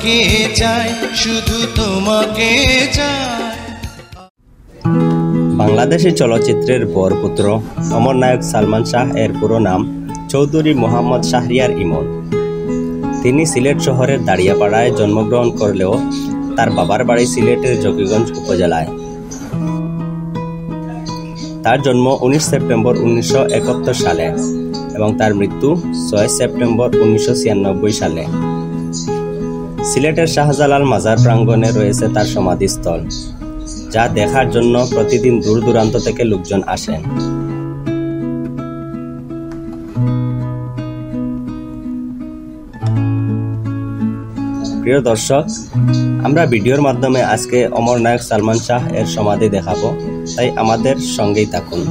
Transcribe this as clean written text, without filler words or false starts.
তোমাকে চাই, শুধু তোমাকে চাই। বাংলাদেশি চলচ্চিত্রের বরপুত্র অমর নায়ক সালমান শাহ এর পুরো নাম চৌধুরী মোহাম্মদ শাহরিয়ার ইমন। তিনি সিলেট শহরের দাড়িয়াপাড়ায় জন্মগ্রহণ করলেও তার বাবার বাড়ি সিলেটের জকিগঞ্জ উপজেলায়। তার জন্ম 19 সেপ্টেম্বর 1971 সালে এবং তার মৃত্যু 6 সেপ্টেম্বর 1996 সালে। সিলেটের শাহজালাল মাজার প্রাঙ্গণে রয়েছে তার সমাধিস্থল, যা দেখার জন্য প্রতিদিন দূর দূরান্ত থেকে লোকজন আসেন। প্রিয় দর্শক, আমরা ভিডিওর মাধ্যমে আজকে অমর নায়ক সালমান শাহ এর সমাধি দেখাবো, তাই আমাদের সঙ্গেই থাকুন।